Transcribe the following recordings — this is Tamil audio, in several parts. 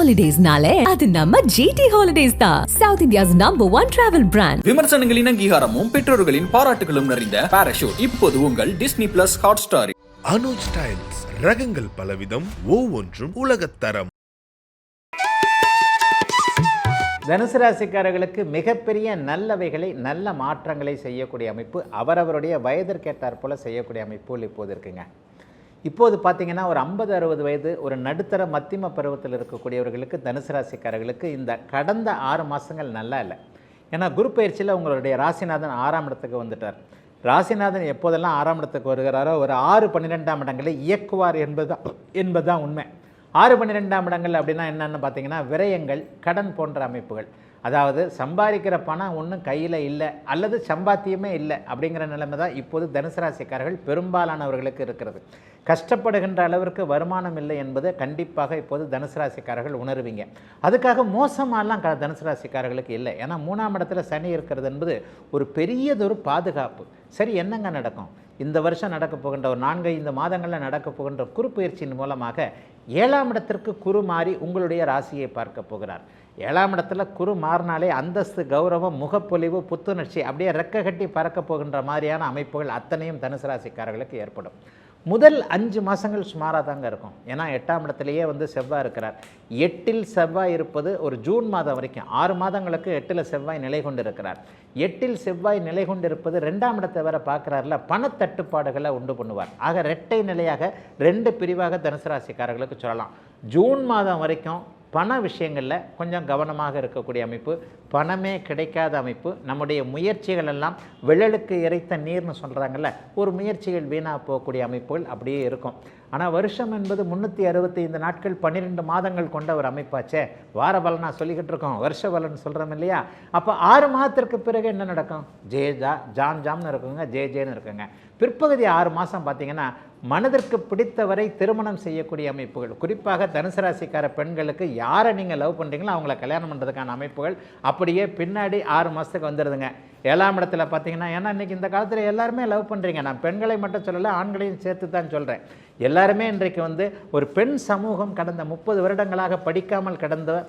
ஹாலிடேஸ்னாலே அது நம்ம ஜிடி ஹாலிடேஸ் தான். South India's #1 travel brand. விமர்சனங்களின் அங்கீகாரமும் பெற்றோர்களின் பாராட்டுகளும் நிறைந்த பாராஷூட் இப்போது உங்கள் Disney plus Hotstar. Anuj styles ரகங்கள் பலவிதம், ஒவ்வொன்றும் உலகத்தரம். தனுசு ராசிக்காரர்களுக்கு மிகப்பெரிய நல்லவைகளை நல்ல மாற்றங்களை செய்யக்கூடிய அமைப்பு, அவரவருடைய வயதிற்கேற்றாற் போல செய்யக்கூடிய அமைப்புகள் இப்போது இருக்குங்க. இப்போது பார்த்திங்கன்னா ஒரு 50-60 வயது ஒரு நடுத்தர மத்தியம பருவத்தில் இருக்கக்கூடியவர்களுக்கு, தனுசு ராசிக்காரர்களுக்கு இந்த கடந்த 6 மாதங்கள் நல்லா இல்லை. ஏன்னா குரு பயிற்சியில் உங்களுடைய ராசிநாதன் 6ஆம் இடத்துக்கு வந்துட்டார். ராசிநாதன் எப்போதெல்லாம் 6ஆம் இடத்துக்கு வருகிறாரோ ஒரு 6-12ஆம் இடங்களை இயக்குவார் என்பதுதான் உண்மை. 6-12ஆம் இடங்கள் அப்படின்னா என்னென்னு பார்த்தீங்கன்னா விரயங்கள், கடன் போன்ற அமைப்புகள். அதாவது சம்பாதிக்கிற பணம் ஒன்றும் கையில் இல்லை அல்லது சம்பாத்தியமே இல்லை அப்படிங்கிற நிலைமை தான் இப்போது தனுசு ராசிக்காரர்கள் பெரும்பாலானவர்களுக்கு இருக்கிறது. கஷ்டப்படுகின்ற அளவிற்கு வருமானம் இல்லை என்பது கண்டிப்பாக இப்போது தனுசு ராசிக்காரர்கள் உணர்வீங்க. அதுக்காக மோசமாலாம் தனுசு ராசிக்காரர்களுக்கு இல்லை. ஏன்னா 3ஆம் இடத்துல சனி இருக்கிறது என்பது ஒரு பெரியதொரு பாதுகாப்பு. சரி, என்னங்க நடக்கும்? இந்த வருஷம் நடக்க போகின்ற ஒரு 4-5 மாதங்களில் நடக்க போகின்ற குரு பயிற்சியின் மூலமாக 7ஆம் இடத்திற்கு குரு மாறி உங்களுடைய ராசியை பார்க்க போகிறார். 7ஆம் இடத்துல குரு மாறினாலே அந்தஸ்து, கௌரவம், முகப்பொலிவு, புத்துணர்ச்சி அப்படியே ரெக்க கட்டி பறக்க போகின்ற மாதிரியான அமைப்புகள் அத்தனையும் தனுசு ராசிக்காரர்களுக்கு ஏற்படும். முதல் 5 மாதங்கள் சுமாராக தாங்க இருக்கும். ஏன்னா 8ஆம் இடத்துலையே செவ்வாய் இருக்கிறார். 8இல் செவ்வாய் இருப்பது ஒரு ஜூன் மாதம் வரைக்கும் 6 மாதங்களுக்கு 8இல் செவ்வாய் நிலை கொண்டு இருக்கிறார். 8இல் செவ்வாய் நிலை கொண்டு இருப்பது 2ஆம் இடத்தை வேற பார்க்குறாருல, பணத்தட்டுப்பாடுகளை உண்டு பண்ணுவார். ஆக இரட்டை நிலையாக 2 பிரிவாக தனுசு ராசிக்காரர்களுக்கு சொல்லலாம். ஜூன் மாதம் வரைக்கும் பண விஷயங்களில் கொஞ்சம் கவனமாக இருக்கக்கூடிய அமைப்பு, பணமே கிடைக்காத அமைப்பு, நம்முடைய முயற்சிகள் எல்லாம் விழலுக்கு இறைத்த நீர்னு சொல்கிறாங்கல்ல, ஒரு முயற்சிகள் வீணாக போகக்கூடிய அமைப்புகள் அப்படியே இருக்கும். ஆனால் வருஷம் என்பது 365 நாட்கள் 12 மாதங்கள் கொண்ட ஒரு அமைப்பாச்சே. வார பலனாக சொல்லிக்கிட்டு இருக்கோம், வருஷ பலன் சொல்கிறோம் இல்லையா? அப்போ 6 மாதத்திற்கு பிறகு என்ன நடக்கும்? ஜாம்னு இருக்குங்க, ஜேன்னு இருக்குங்க. பிற்பகுதி 6 மாதம் பார்த்திங்கன்னா மனதிற்கு பிடித்தவரை திருமணம் செய்யக்கூடிய அமைப்புகள், குறிப்பாக தனுசு ராசிக்கார பெண்களுக்கு யாரை நீங்கள் லவ் பண்ணுறீங்களோ அவங்கள கல்யாணம் பண்ணுறதுக்கான அமைப்புகள் அப்படியே பின்னாடி 6 மாதத்துக்கு வந்துடுதுங்க. 7ஆம் இடத்துல பார்த்தீங்கன்னா, ஏன்னா இன்றைக்கி இந்த காலத்தில் எல்லாருமே லவ் பண்ணுறீங்க. நான் பெண்களை மட்டும் சொல்லலை, ஆண்களையும் சேர்த்து தான் சொல்கிறேன். எல்லாருமே இன்றைக்கு ஒரு பெண் சமூகம் கடந்த 30 வருடங்களாக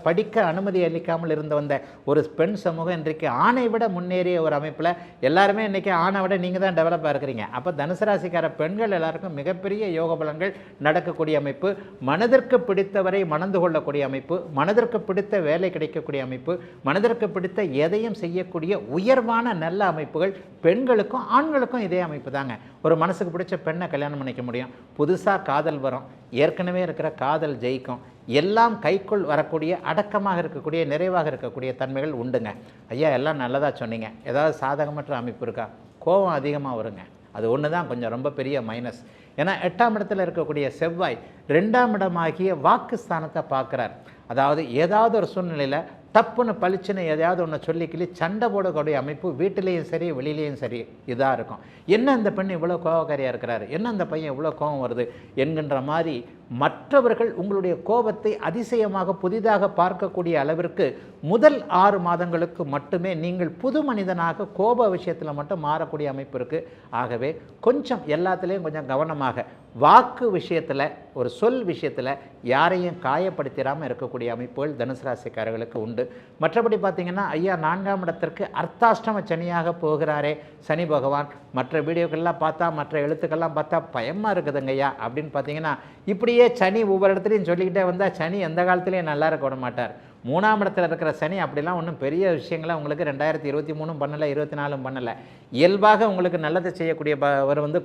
படிக்க அனுமதி அளிக்காமல் இருந்து வந்த ஒரு பெண் சமூகம் இன்றைக்கு ஆணை விட முன்னேறிய ஒரு அமைப்பில் எல்லாருமே இன்றைக்கி ஆணை விட நீங்கள் தான் டெவலப்பாக இருக்கிறீங்க. அப்போ தனுசு ராசிக்கார பெண்கள் எல்லாருக்கும் மிகப்பெரிய யோக பலன்கள் நடக்கக்கூடிய அமைப்பு, மனதிற்கு பிடித்தவரை மணந்து கொள்ளக்கூடிய அமைப்பு, மனதிற்கு பிடித்த வேலை கிடைக்கக்கூடிய அமைப்பு, மனதிற்கு பிடித்த எதையும் செய்யக்கூடிய உயர்வான நல்ல அமைப்புகள் பெண்களுக்கும் ஆண்களுக்கும் இதே அமைப்பு தாங்க. ஒரு மனசுக்கு பிடிச்ச பெண்ணை கல்யாணம் பண்ணிக்க முடியும், புதுசாக காதல் வரும், ஏற்கனவே இருக்கிற காதல் ஜெயிக்கும், எல்லாம் கைக்குள் வரக்கூடிய, அடக்கமாக இருக்கக்கூடிய, நிறைவாக இருக்கக்கூடிய தன்மைகள் உண்டுங்க. ஐயா எல்லாம் நல்லதாக சொன்னீங்க, ஏதாவது சாதகமற்ற அமைப்பு இருக்கா? கோபம் அதிகமாக வருங்க, அது ஒன்று தான் கொஞ்சம் ரொம்ப பெரிய மைனஸ். ஏன்னா 8ஆம் இடத்துல இருக்கக்கூடிய செவ்வாய் 2ஆம் இடமாகிய வாக்குஸ்தானத்தை பார்க்குறார். அதாவது ஏதாவது ஒரு சூழ்நிலையில் தப்புன்னு பளிச்சுன்னு எதையாவது ஒன்று சொல்லி சண்டை போடக்கூடிய அமைப்பு வீட்டிலையும் சரி வெளியிலையும் சரி இதாக இருக்கும். என்ன இந்த பெண் இவ்வளோ கோபக்காரியாக இருக்கிறாரு, என்ன இந்த பையன் இவ்வளோ கோபம் வருது என்கின்ற மாதிரி மற்றவர்கள் உங்களுடைய கோபத்தை அதிசயமாக புதிதாக பார்க்கக்கூடிய அளவிற்கு முதல் 6 மாதங்களுக்கு மட்டுமே நீங்கள் புது மனிதனாக கோப விஷயத்தில் மட்டும் மாறக்கூடிய அமைப்பு இருக்குது. ஆகவே கொஞ்சம் எல்லாத்துலேயும் கொஞ்சம் கவனமாக, வாக்கு விஷயத்தில், ஒரு சொல் விஷயத்தில் யாரையும் காயப்படுத்திடாமல் இருக்கக்கூடிய அமைப்புகள் தனுசு ராசிக்காரர்களுக்கு உண்டு. மற்றபடி பார்த்திங்கன்னா, ஐயா 4ஆம் இடத்திற்கு அர்த்தாஷ்டம சனியாக போகிறாரே சனி பகவான், மற்ற வீடியோக்கள்லாம் பார்த்தா, மற்ற எழுத்துக்கள்லாம் பார்த்தா பயமாக இருக்குதுங்க ஐயா அப்படின்னு பார்த்தீங்கன்னா, இப்படியே சனி ஒவ்வொரு இடத்துலையும் சொல்லிக்கிட்டே வந்தால் சனி எந்த காலத்துலேயும் நல்லா இருக்க விட மாட்டார். 3ஆம் இடத்துல இருக்கிற சனி அப்படிலாம் ஒன்றும் பெரிய விஷயங்களை உங்களுக்கு 2023 பண்ணலை, 24 பண்ணலை. இயல்பாக உங்களுக்கு நல்லதை செய்யக்கூடிய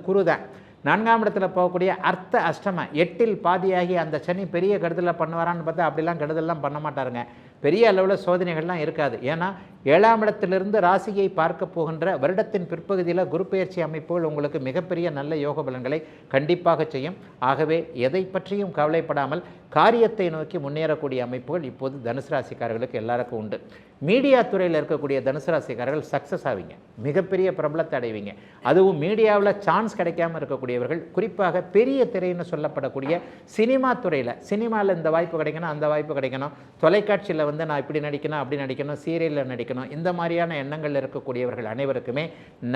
குரு தான். 4ஆம் இடத்துல போகக்கூடிய அர்த்த அஷ்டம 8இல் பாதியாகி அந்த சனி பெரிய கெடுதலை பண்ணுவாரான்னு பார்த்தா அப்படிலாம் கெடுதல்லாம் பண்ண மாட்டாருங்க. பெரிய அளவில் சோதனைகள்லாம் இருக்காது. ஏன்னா 7ஆம் இடத்திலிருந்து ராசியை பார்க்க போகின்ற வருடத்தின் பிற்பகுதியில் குரு பெயர்ச்சி அமைப்புகள் உங்களுக்கு மிகப்பெரிய நல்ல யோக பலன்களை கண்டிப்பாக செய்யும். ஆகவே எதை பற்றியும் கவலைப்படாமல் காரியத்தை நோக்கி முன்னேறக்கூடிய அமைப்புகள் இப்போது தனுசு ராசிக்காரர்களுக்கு எல்லாருக்கும் உண்டு. மீடியா துறையில் இருக்கக்கூடிய தனுசு ராசிக்காரர்கள் சக்ஸஸ் ஆவீங்க, மிகப்பெரிய பிரபலத்தை அடைவீங்க. அதுவும் மீடியாவில் சான்ஸ் கிடைக்காமல் இருக்கக்கூடியவர்கள், குறிப்பாக பெரிய திரைன்னு சொல்லப்படக்கூடிய சினிமா துறையில், சினிமாவில் இந்த வாய்ப்பு கிடைக்கணும், அந்த வாய்ப்பு கிடைக்கணும், தொலைக்காட்சியில் நான் இப்படி நடிக்கணும், அப்படி நடிக்கணும், சீரியலில் நடிக்கணும், படிக்கணும், இந்த மாதிரியான எண்ணங்கள் இருக்கக்கூடியவர்கள் அனைவருக்குமே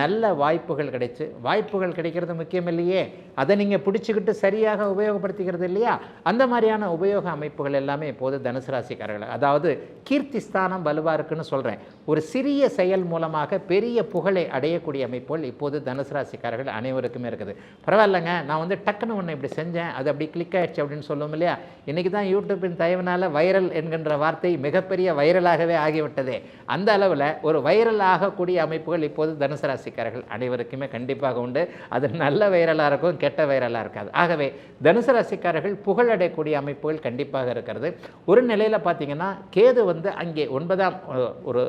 நல்ல வாய்ப்புகள் கிடைச்சு, வாய்ப்புகள் கிடைக்கிறது முக்கியம் இல்லையே, அதை நீங்கள் பிடிச்சிக்கிட்டு சரியாக உபயோகப்படுத்திக்கிறது இல்லையா, அந்த மாதிரியான உபயோக அமைப்புகள் எல்லாமே இப்போது தனுசு ராசிக்காரர்கள், அதாவது கீர்த்தி ஸ்தானம் வலுவாக இருக்குன்னு சொல்கிறேன். ஒரு சிறிய செயல் மூலமாக பெரிய புகழை அடையக்கூடிய அமைப்புகள் இப்போது தனுசு ராசிக்காரர்கள் அனைவருக்குமே இருக்குது. பரவாயில்லைங்க, நான் டக்குன்னு ஒன்று இப்படி செஞ்சேன், அது அப்படி கிளிக் ஆகிடுச்சு அப்படின்னு சொல்லுவோம் இல்லையா. இன்றைக்கி தான் யூடியூப்பின் தயவுனால வைரல் என்கின்ற வார்த்தை மிகப்பெரிய வைரலாகவே ஆகிவிட்டதே. அந்த அளவில் ஒரு வைரல் ஆகக்கூடிய அமைப்புகள் இப்போது தனுசு ராசிக்காரர்கள் அனைவருக்குமே கண்டிப்பாக உண்டு. அது நல்ல வைரலாக இருக்கும், கெட்ட வைரலாக இருக்காது. ஆகவே தனுசு ராசிக்காரர்கள் புகழடையக்கூடிய அமைப்புகள் கண்டிப்பாக இருக்கிறது. ஒரு நிலையில் பார்த்தீங்கன்னா கேது அங்கே 9ஆம் ஒரு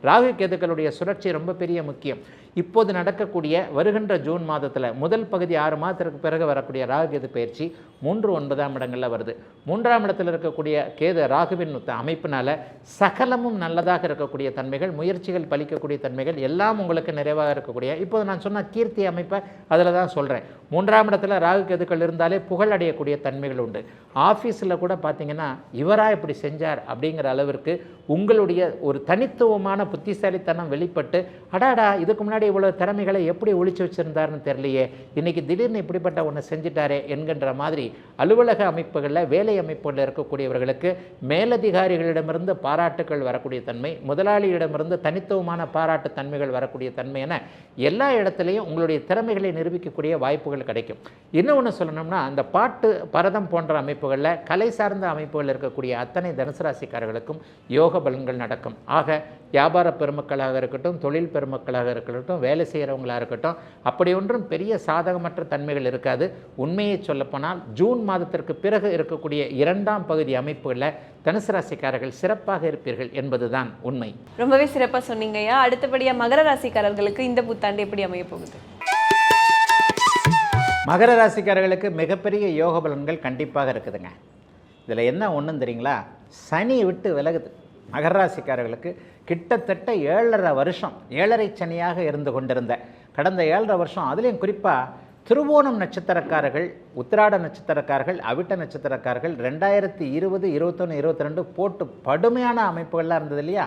ராகு கேதுக்களுடைய சுழற்சி ரொம்ப பெரிய முக்கியம். இப்போது நடக்கக்கூடிய வருகின்ற ஜூன் மாதத்தில் முதல் பகுதி 6 மாதத்திற்கு பிறகு வரக்கூடிய ராகு கேது பயிற்சி 3, 9ஆம் இடங்களில் வருது. 3ஆம் இடத்தில் இருக்கக்கூடிய கேது ராகுவின் அமைப்பினால சகலமும் நல்லதாக இருக்கக்கூடிய தன்மைகள், முயற்சிகள் பலிக்கக்கூடிய தன்மைகள் எல்லாம் உங்களுக்கு நிறைவாக இருக்கக்கூடிய, இப்போது நான் சொன்ன கீர்த்தி அமைப்பை அதில் தான் சொல்கிறேன். 3ஆம் இடத்துல ராகு கேதுக்கள் இருந்தாலே புகழ் அடையக்கூடிய தன்மைகள் உண்டு. ஆஃபீஸில் கூட பார்த்தீங்கன்னா இவராக இப்படி செஞ்சார் அப்படிங்கிற அளவிற்கு உங்களுடைய ஒரு தனித்துவமான புத்திசாலித்தனம் வெளிப்பட்டு, அடாடா இதுக்கு முன்னாடி இவ்வளோ திறமைகளை எப்படி ஒழிச்சு வச்சுருந்தாருன்னு தெரியலையே, இன்றைக்கி திடீர்னு இப்படிப்பட்ட ஒன்று செஞ்சிட்டாரே என்கின்ற மாதிரி அலுவலக அமைப்புகளில், வேலை அமைப்புகளில் இருக்கக்கூடியவர்களுக்கு மேலதிகாரிகளிடமிருந்து பாராட்டுக்கள் வரக்கூடிய தன்மை, முதலாளியிடமிருந்து தனித்துவமான பாராட்டு தன்மைகள் வரக்கூடிய தன்மை என எல்லா இடத்துலையும் உங்களுடைய திறமைகளை நிரூபிக்கக்கூடிய வாய்ப்புகள் கிடைக்கும். இன்னொன்று சொல்லணும்னா, அந்த பாட்டு பரதம் போன்ற அமைப்புகளில் கலை சார்ந்த அமைப்புகள் இருக்கக்கூடிய அத்தனை தனுசு ராசிக்காரர்களுக்கும் யோக பலன்கள் நடக்கும். ஆக வியாபார பெருமக்களாக இருக்கட்டும், தொழில் பெருமக்களாக இருக்கட்டும், வேலை செய்கிறவங்களாக இருக்கட்டும், அப்படி ஒன்றும் பெரிய சாதகமற்ற தன்மைகள் இருக்காது. உண்மையை சொல்லப்போனால் ஜூன் மாதத்திற்கு பிறகு இருக்கக்கூடிய 2ஆம் பகுதி அமைப்புகளில் தனுசு ராசிக்காரர்கள் சிறப்பாக இருப்பீர்கள் என்பதுதான் உண்மை. ரொம்பவே சிறப்பாக சொன்னீங்கய்யா. அடுத்தபடியாக மகர ராசிக்காரர்களுக்கு இந்த புத்தாண்டு எப்படி அமைய போகுது? மகர ராசிக்காரர்களுக்கு மிகப்பெரிய யோக பலன்கள் கண்டிப்பாக இருக்குதுங்க. இதில் என்ன ஒன்றும் தெரியுங்களா, சனி விட்டு விலகுது. மகர ராசிக்காரர்களுக்கு கிட்டத்தட்ட 7.5 வருஷம் 7.5 சனியாக இருந்து கொண்டிருந்த கடந்த 7.5 வருஷம், அதுலேயும் குறிப்பாக திருவோணம் நட்சத்திரக்காரர்கள், உத்திராட நட்சத்திரக்காரர்கள், அவிட்ட நட்சத்திரக்காரர்கள் 2020, 21, 22 போட்டு படுமையான அமைப்புகள்லாம் இருந்தது இல்லையா.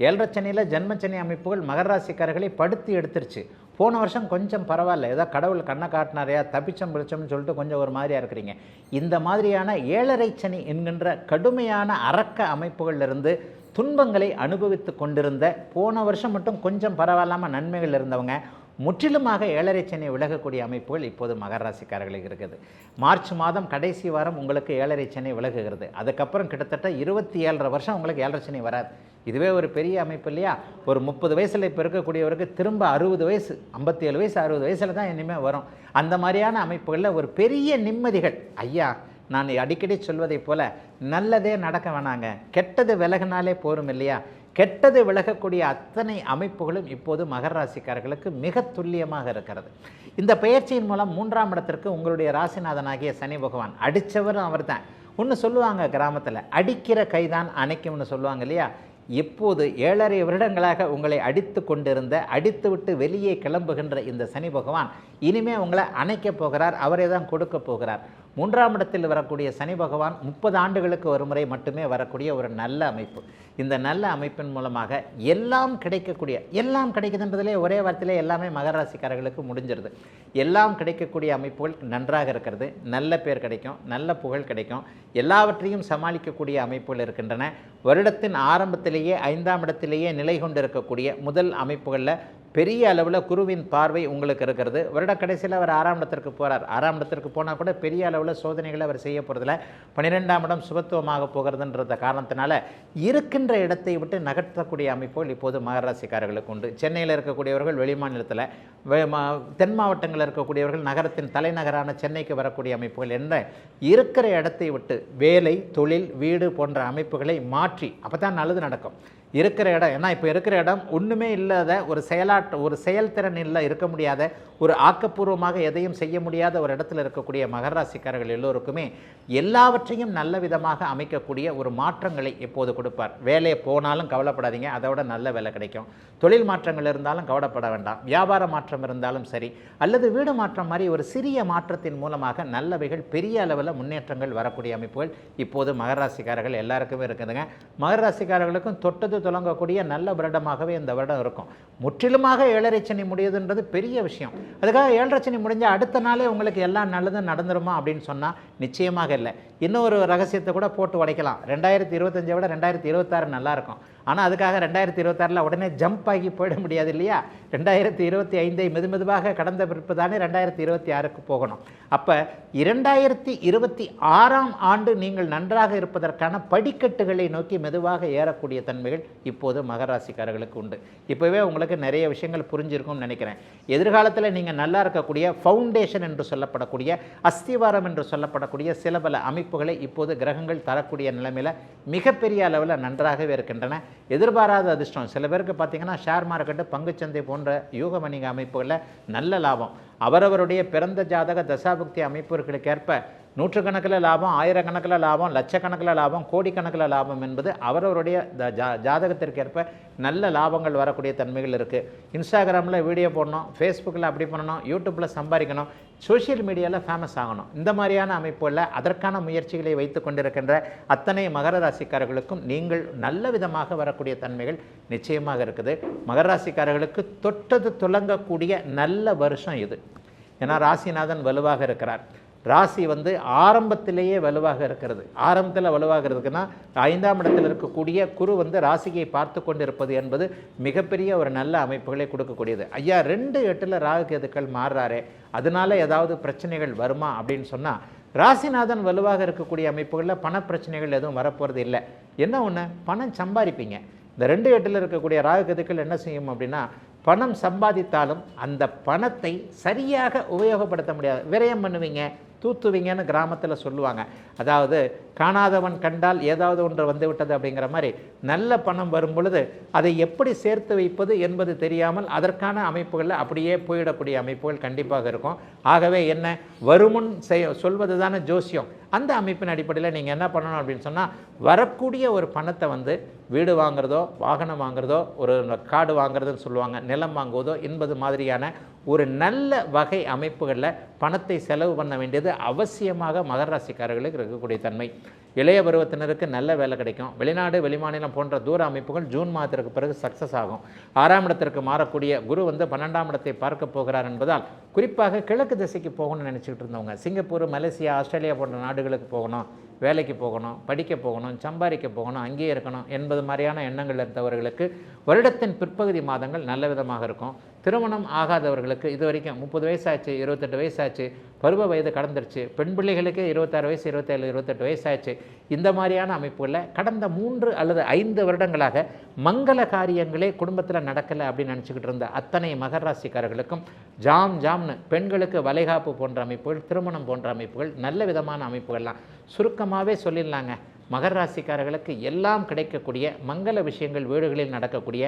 7.5 சனியில் ஜென்மச்சனி அமைப்புகள் மகர ராசிக்காரர்களை படுத்தி எடுத்துருச்சு. போன வருஷம் கொஞ்சம் பரவாயில்ல, ஏதோ கடவுள் கண்ணை காட்டினாரையா, தப்பிச்சம் பிடிச்சோம்னு சொல்லிட்டு கொஞ்சம் ஒரு மாதிரியாக இருக்கிறீங்க. இந்த மாதிரியான 7.5 சனி என்கின்ற கடுமையான அரக்க அமைப்புகளிலிருந்து துன்பங்களை அனுபவித்து கொண்டிருந்த, போன வருஷம் மட்டும் கொஞ்சம் பரவாயில்லாமல் நன்மைகள் இருந்தவங்க முற்றிலுமாக 7.5 சனி விலகக்கூடிய அமைப்புகள் இப்போது மகர ராசிக்காரர்களுக்கு இருக்குது. மார்ச் மாதம் கடைசி வாரம் உங்களுக்கு 7.5 சனி விலகுகிறது. அதுக்கப்புறம் கிட்டத்தட்ட 27.5 வருஷம் உங்களுக்கு 7.5 சனி வராது. இதுவே ஒரு பெரிய அமைப்பு இல்லையா. ஒரு 30 வயசில் இப்போ இருக்கக்கூடியவருக்கு திரும்ப 60 வயசு, 57 வயசு, 60 வயசில் தான் இனிமேல் வரும். அந்த மாதிரியான அமைப்புகளில் ஒரு பெரிய நிம்மதிகள். ஐயா, நான் அடிக்கடி சொல்வதைப் போல நல்லதே நடக்க வேணாங்க, கெட்டது விலகினாலே போரும் இல்லையா. கெட்டது விலகக்கூடிய அத்தனை அமைப்புகளும் இப்போது மகர ராசிக்காரர்களுக்கு மிக துல்லியமாக இருக்கிறது. இந்த பயிற்சியின் மூலம் 3ஆம் இடத்திற்கு உங்களுடைய ராசிநாதனாகிய சனி பகவான், அடித்தவரும் அவர் தான். ஒன்று சொல்லுவாங்க கிராமத்தில், அடிக்கிற கைதான் அணைக்கும்னு சொல்லுவாங்க இல்லையா. இப்போது 7.5 வருடங்களாக உங்களை அடித்து கொண்டிருந்த, அடித்து விட்டு வெளியே கிளம்புகின்ற இந்த சனி பகவான் இனிமே உங்களை அணைக்கப் போகிறார், அவரே தான் கொடுக்க போகிறார். 3ஆம் இடத்தில் வரக்கூடிய சனி பகவான் 30 ஆண்டுகளுக்கு ஒரு முறை மட்டுமே வரக்கூடிய ஒரு நல்ல அமைப்பு. இந்த நல்ல அமைப்பின் மூலமாக எல்லாம் கிடைக்கக்கூடிய, எல்லாம் கிடைக்குதுன்றதுலே ஒரே வார்த்தையிலே எல்லாமே மகர ராசிக்காரர்களுக்கு முடிஞ்சிருது. எல்லாம் கிடைக்கக்கூடிய அமைப்புகள் நன்றாக இருக்கிறது. நல்ல பேர் கிடைக்கும், நல்ல புகழ் கிடைக்கும், எல்லாவற்றையும் சமாளிக்கக்கூடிய அமைப்புகள் இருக்கின்றன. வருடத்தின் ஆரம்பத்திலேயே 5ஆம் இடத்திலேயே நிலை கொண்டிருக்கக்கூடிய முதல் அமைப்புகளில் பெரிய அளவில் குருவின் பார்வை உங்களுக்கு இருக்கிறது. வருட கடைசியில் அவர் 6ஆம் இடத்திற்கு போகிறார். 6ஆம் இடத்திற்கு போனால் கூட பெரிய அளவில் சோதனைகளை அவர் செய்ய போகிறதில்ல. 12ஆம் இடம் சுபத்துவமாக போகிறதுன்ற காரணத்தினால இருக்கின்ற இடத்தை விட்டு நகர்த்தக்கூடிய அமைப்புகள் இப்போது மகர ராசிக்காரர்களுக்கு உண்டு. சென்னையில் இருக்கக்கூடியவர்கள் வெளிமாநிலத்தில், தென் மாவட்டங்களில் இருக்கக்கூடியவர்கள் நகரத்தின் தலைநகரான சென்னைக்கு வரக்கூடிய அமைப்புகள் என்ற இருக்கிற இடத்தை விட்டு வேலை, தொழில், வீடு போன்ற அமைப்புகளை மாற்றி, அப்போ தான் நல்லது நடக்கும். இருக்கிற இடம், ஏன்னா இப்போ இருக்கிற இடம் ஒன்றுமே இல்லாத ஒரு செயல்திறன் இல்லை, இருக்க முடியாத, ஒரு ஆக்கப்பூர்வமாக எதையும் செய்ய முடியாத ஒரு இடத்துல இருக்கக்கூடிய மகர ராசிக்காரர்கள் எல்லோருக்குமே எல்லாவற்றையும் நல்ல விதமாக அமைக்கக்கூடிய ஒரு மாற்றங்களை எப்போது கொடுப்பார். வேலையை போனாலும் கவலைப்படாதீங்க, அதோட நல்ல வேலை கிடைக்கும். தொழில் மாற்றங்கள் இருந்தாலும் கவலைப்பட வேண்டாம். வியாபார மாற்றம் இருந்தாலும் சரி, அல்லது வீடு மாற்றம் மாதிரி ஒரு சிறிய மாற்றத்தின் மூலமாக நல்லவைகள், பெரிய அளவில் முன்னேற்றங்கள் வரக்கூடிய அமைப்புகள் இப்போது மகர ராசிக்காரர்கள் எல்லாருக்குமே இருக்குதுங்க. மகர ராசிக்காரர்களுக்கும் தொட்டது துலங்கக்கூடிய நல்ல வருடமாகவே இந்த வருடம் இருக்கும். முற்றிலுமாக 7.5 சனி முடியுதுன்றது பெரிய விஷயம். அதுக்காக 7.5 சனி முடிஞ்சால் அடுத்த நாளே உங்களுக்கு எல்லாம் நல்லதும் நடந்துருமா அப்படின்னு சொன்னால் நிச்சயமாக இல்லை. இன்னொரு ரகசியத்தை கூட போட்டு உடைக்கலாம். 2025 விட 2026 நல்லாயிருக்கும். ஆனால் அதுக்காக 2026 உடனே ஜம்ப் ஆகி போயிட முடியாது இல்லையா? 2025 மெதுமெதுவாக கடந்த பிறப்பு தானே 2026க்கு போகணும். அப்போ 2026ஆம் ஆண்டு நீங்கள் நன்றாக இருப்பதற்கான படிக்கட்டுகளை நோக்கி மெதுவாக ஏறக்கூடிய தன்மைகள் இப்போது மகர ராசிக்காரர்களுக்கு உண்டு. இப்போவே உங்களுக்கு நிறைய விஷயங்கள் புரிஞ்சிருக்கும்னு நினைக்கிறேன். எதிர்காலத்தில் நீங்கள் நல்லா இருக்கக்கூடிய ஃபவுண்டேஷன் என்று சொல்லப்படக்கூடிய அஸ்திவாரம் என்று சொல்லப்படக்கூடிய சில பல அமைப்புகளை இப்போது கிரகங்கள் தரக்கூடிய நிலைமையில் மிகப்பெரிய அளவில் நன்றாகவே இருக்கின்றன. எதிர்பாராத அதிர்ஷ்டம் சில பேருக்கு பார்த்தீங்கன்னா ஷேர் மார்க்கெட்டு, பங்குச்சந்தை போன்ற யூக வணிக அமைப்புகளில் நல்ல லாபம். அவரவருடைய பிறந்த ஜாதக தசாபுக்தி அமைப்புகளுக்கேற்ப நூற்றுக்கணக்கில் லாபம், ஆயிரக்கணக்கில் லாபம், லட்சக்கணக்கில் லாபம், கோடிக்கணக்கில் லாபம் என்பது அவரவருடைய ஜாதகத்திற்கேற்ப நல்ல லாபங்கள் வரக்கூடிய தன்மைகள் இருக்குது. இன்ஸ்டாகிராமில் வீடியோ போடணும், ஃபேஸ்புக்கில் அப்படி பண்ணணும், யூடியூப்பில் சம்பாதிக்கணும், சோஷியல் மீடியாவில் ஃபேமஸ் ஆகணும். இந்த மாதிரியான அமைப்புகளில் அதற்கான முயற்சிகளை வைத்து கொண்டிருக்கின்ற அத்தனை மகர ராசிக்காரர்களுக்கும் நீங்கள் நல்ல விதமாக வரக்கூடிய தன்மைகள் நிச்சயமாக இருக்குது. மகர ராசிக்காரர்களுக்கு தொட்டது துலங்கக்கூடிய நல்ல வருஷம் இது. ஏன்னா ராசிநாதன் வலுவாக இருக்கிறார். ராசி ஆரம்பத்திலேயே வலுவாக இருக்கிறது. ஆரம்பத்தில் வலுவாக இருக்குன்னா 5ஆம் இடத்தில் இருக்கக்கூடிய குரு ராசியை பார்த்து கொண்டு இருப்பது என்பது மிகப்பெரிய ஒரு நல்ல அமைப்புகளை கொடுக்கக்கூடியது. ஐயா 2-8 ராகு கேதுக்கள் மாறுறாரே, அதனால ஏதாவது பிரச்சனைகள் வருமா அப்படின்னு சொன்னால், ராசிநாதன் வலுவாக இருக்கக்கூடிய அமைப்புகளில் பண பிரச்சனைகள் எதுவும் வரப்போகிறது இல்லை. என்ன ஒன்று, பணம் சம்பாதிப்பீங்க. இந்த 2-8 இருக்கக்கூடிய ராகு கேதுக்கள் என்ன செய்யும் அப்படின்னா, பணம் சம்பாதித்தாலும் அந்த பணத்தை சரியாக உபயோகப்படுத்த முடியாது, விரயம் பண்ணுவீங்க, தூத்துவீங்கன்னு கிராமத்தில் சொல்லுவாங்க. அதாவது காணாதவன் கண்டால் ஏதாவது ஒன்று வந்து விட்டது அப்படிங்கிற மாதிரி நல்ல பணம் வரும் பொழுது அதை எப்படி சேர்த்து வைப்பது என்பது தெரியாமல் அதற்கான அமைப்புகளில் அப்படியே போயிடக்கூடிய அமைப்புகள் கண்டிப்பாக இருக்கும். ஆகவே என்ன வருமுன் சொல்வது தானே ஜோசியம். அந்த அமைப்பின் அடிப்படையில் நீங்கள் என்ன பண்ணணும் அப்படின்னு சொன்னால், வரக்கூடிய ஒரு பணத்தை வீடு வாங்குறதோ, வாகனம் வாங்குறதோ, ஒரு காடு வாங்குறதுன்னு சொல்லுவாங்க, நிலம் வாங்குவதோ என்பது மாதிரியான ஒரு நல்ல வகை அமைப்புகளில் பணத்தை செலவு பண்ண வேண்டியது அவசியமாக மகர ராசிக்காரர்களுக்கு இருக்கக்கூடிய தன்மை. இளைய பருவத்தினருக்கு நல்ல வேலை கிடைக்கும். வெளிநாடு வெளிமாநிலம் போன்ற தூர அமைப்புகள் ஜூன் மாதத்திற்கு பிறகு சக்ஸஸ் ஆகும். 6ஆம் இடத்திற்கு மாறக்கூடிய குரு 12ஆம் இடத்தை பார்க்க போகிறார் என்பதால் குறிப்பாக கிழக்கு திசைக்கு போகணும்னு நினச்சிக்கிட்டு இருந்தவங்க, சிங்கப்பூர், மலேசியா, ஆஸ்திரேலியா போன்ற நாடுகளுக்கு போகணும், வேலைக்கு போகணும், படிக்க போகணும், சம்பாதிக்க போகணும், அங்கேயே இருக்கணும் என்பது மாதிரியான எண்ணங்கள் இருந்தவர்களுக்கு வருடத்தின் பிற்பகுதி மாதங்கள் நல்ல விதமாக இருக்கும். திருமணம் ஆகாதவர்களுக்கு இது வரைக்கும் 30 வயசாச்சு, 28 வயசாச்சு, பருவ வயது கடந்துருச்சு, பெண் பிள்ளைகளுக்கு 26 வயசு, 27, 28 வயசாச்சு, இந்த மாதிரியான அமைப்புகளில் கடந்த 3 அல்லது 5 வருடங்களாக மங்கள காரியங்களே குடும்பத்தில் நடக்கலை அப்படின்னு நினச்சிக்கிட்டு இருந்த அத்தனை மகர ராசிக்காரர்களுக்கும் ஜாம்னு பெண்களுக்கு வளைகாப்பு போன்ற அமைப்புகள், திருமணம் போன்ற அமைப்புகள், நல்ல விதமான அமைப்புகள்லாம் சுருக்கமாகவே சொல்லிடலாங்க. மகர ராசிக்காரர்களுக்கு எல்லாம் கிடைக்கக்கூடிய மங்கள விஷயங்கள் வீடுகளில் நடக்கக்கூடிய,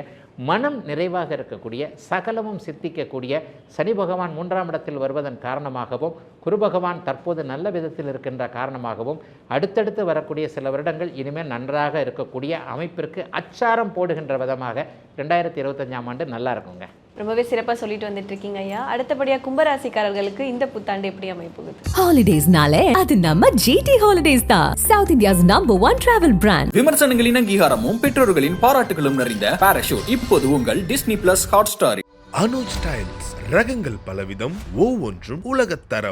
மனம் நிறைவாக இருக்கக்கூடிய, சகலமும் சித்திக்கக்கூடிய, சனி பகவான் 3ஆம் இடத்தில் வருவதன் காரணமாகவும், குரு பகவான் தற்போது நல்ல விதத்தில் இருக்கின்ற காரணமாகவும் அடுத்தடுத்து வரக்கூடிய சில வருடங்கள் இனிமேல் நன்றாக இருக்கக்கூடிய அமைப்பிற்கு அச்சாரம் போடுகின்ற விதமாக 2025ஆம் ஆண்டு நல்லா இருக்குங்க. ரொம்பவே சிறப்பாக சொல்லிட்டு வந்துட்டு இருக்கீங்க ஐயா. அடுத்தபடியாக கும்பராசிக்காரர்களுக்கு இந்த புத்தாண்டு எப்படி அமைப்புகுது? ஹாலிடேஸ்னாலே அது நம்ம ஜிடி ஹாலிடேஸ் தான். South India's number 1 travel brand. விமர்சனங்களின் அங்கீகாரமும் பெற்றோர்களின் பாராட்டுகளும் நிறைந்த பாராஷூட் இப்போது உங்கள் Disney plus hot star. Anuj styles ரகங்கள் பலவிதம், ஒவ்வொன்றும் உலகத்தரம்.